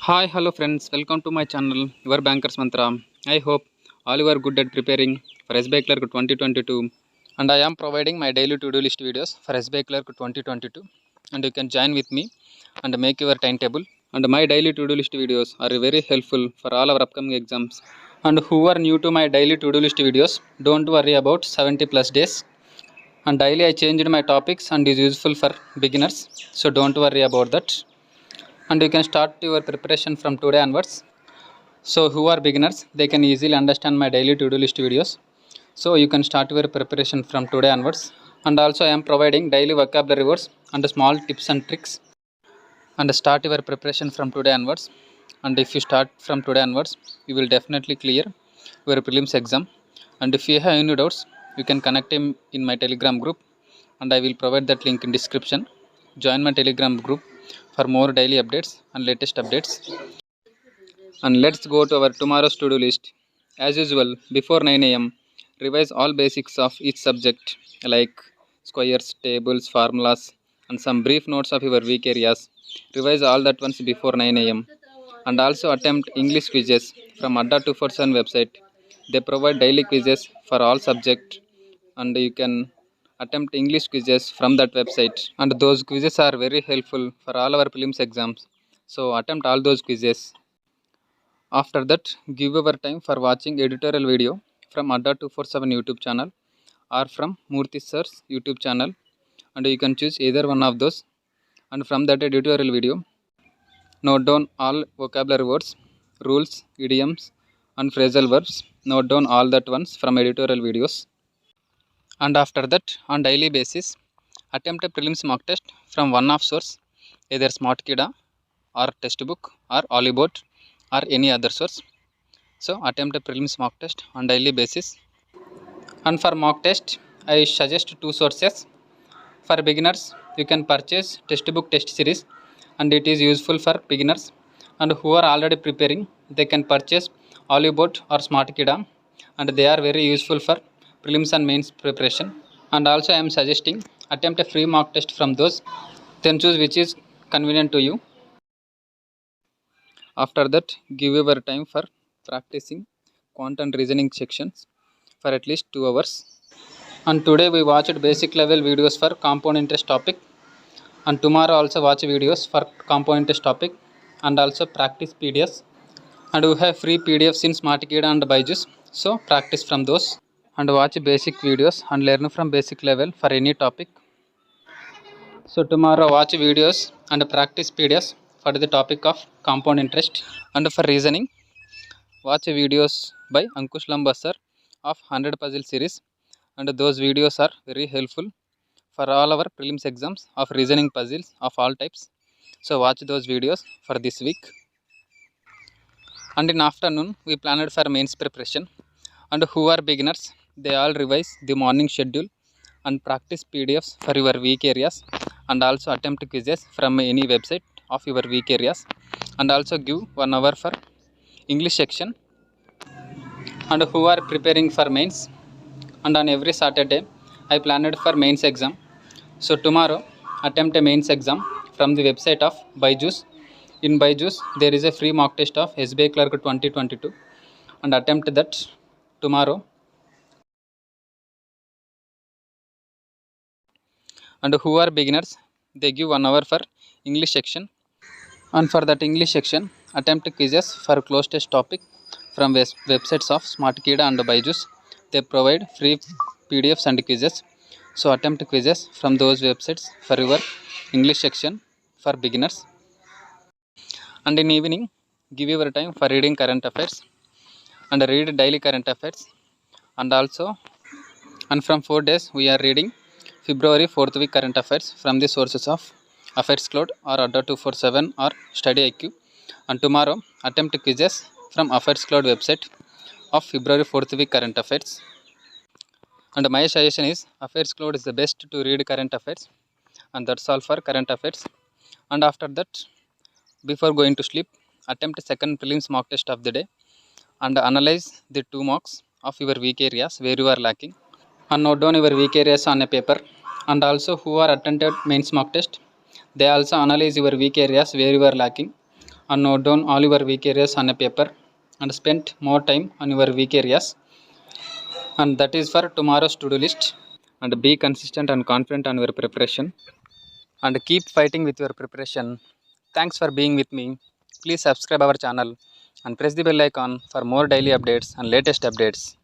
Hi, hello friends, welcome to my channel, your Bankers Mantra. I hope all you are good at preparing for SBIClerk 2022, and I am providing my daily to-do list videos for SBIClerk 2022, and you can join with me and make your timetable. And my daily to-do list videos are very helpful for all our upcoming exams. And who are new to my daily to-do list videos, don't worry about 70 plus days. And daily I changed my topics and is useful for beginners, so don't worry about that. And you can start your preparation from today onwards. So who are beginners, they can easily understand my daily to-do list videos. So you can start your preparation from today onwards. And also I am providing daily vocabulary words and small tips and tricks. And start your preparation from today onwards. And if you start from today onwards, you will definitely clear your prelims exam. And if you have any doubts, you can connect him in my Telegram group. And I will provide that link in description. Join my Telegram group for more daily updates and latest updates. And let's go to our tomorrow's to-do list. As usual, before 9 am, revise all basics of each subject like squares, tables, formulas, and some brief notes of your weak areas. Revise all that once before 9 am. And also attempt English quizzes from Adda 247 website. They provide daily quizzes for all subjects, and you can attempt English quizzes from that website. And those quizzes are very helpful for all our prelims exams. So attempt all those quizzes. After that, give our time for watching editorial video from Adda 247 YouTube channel or from Murthy Sir's YouTube channel, and you can choose either one of those. And from that editorial video, note down all vocabulary words, rules, idioms, and phrasal verbs. Note down all that ones from editorial videos. And after that, on daily basis, attempt a prelims mock test from one of source, either SmartKida or textbook or Olibot or any other source. So attempt a prelims mock test on daily basis. And for mock test, I suggest two sources. For beginners, you can purchase textbook test series, and it is useful for beginners. And who are already preparing, they can purchase Olibot or SmartKida, and they are very useful for prelims and mains preparation. And also I am suggesting attempt a free mock test from those, then choose which is convenient to you. After that, give your time for practicing quant and reasoning sections for at least 2 hours. And today we watched basic level videos for compound interest topic, and tomorrow also watch videos for compound interest topic and also practice PDFs. And we have free PDFs in SmartKida and Byju's, so practice from those and watch basic videos and learn from basic level for any topic. So tomorrow watch videos and practice PDFs for the topic of compound interest. And for reasoning, watch videos by Ankush Lamba sir of 100 puzzle series, and those videos are very helpful for all our prelims exams of reasoning puzzles of all types. So watch those videos for this week. And in afternoon, we planned for mains preparation. And who are beginners, they all revise the morning schedule and practice PDFs for your weak areas, and also attempt quizzes from any website of your weak areas, and also give 1 hour for English section. And who are preparing for mains, and on every Saturday I planned for mains exam. So tomorrow attempt a mains exam from the website of Byju's. In Byju's there is a free mock test of SBIClerk 2022, and attempt that tomorrow. And who are beginners, they give 1 hour for English section, and for that English section attempt quizzes for close test topic from websites of SmartKida and Byju's. They provide free PDFs and quizzes, so attempt quizzes from those websites for your English section for beginners. And in evening, give your time for reading current affairs and read daily current affairs. And from 4 days we are reading February 4th week current affairs from the sources of Affairs Cloud or Adda 247 or Study IQ. And tomorrow attempt quizzes from Affairs Cloud website of February 4th week current affairs. And my suggestion is Affairs Cloud is the best to read current affairs. And that's all for current affairs. And after that, before going to sleep, attempt second prelims mock test of the day and analyze the 2 marks of your weak areas where you are lacking, and note down your weak areas on a paper. And also who are attended mains mock test, they also analyze your weak areas where you are lacking and note down all your weak areas on a paper and spend more time on your weak areas, and that is for tomorrow's to-do list. And be consistent and confident on your preparation and keep fighting with your preparation. Thanks for being with me. Please subscribe our channel and press the bell icon for more daily updates and latest updates.